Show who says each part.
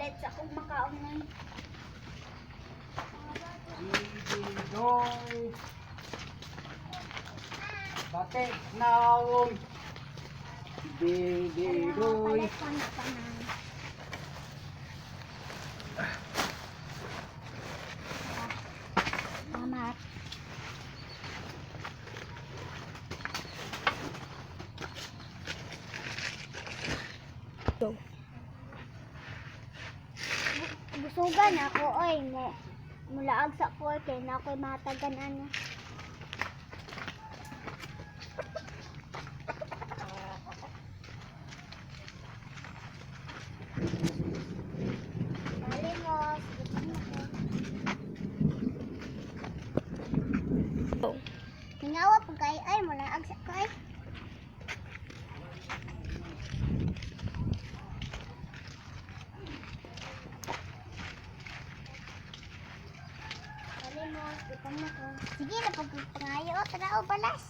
Speaker 1: Palit sa akong makaon na.
Speaker 2: Didoy. Batik naong. Didoy.
Speaker 1: Palit pa na pa na. Mamat. Busugan ako oy mo. Mulaag sa ko kay na ako'y matagan ano. Malimos. Hingawa po kay ay mulaag sa ko ay. Malimos, kita mo ko. Sige na pagpangayo, tara o balas.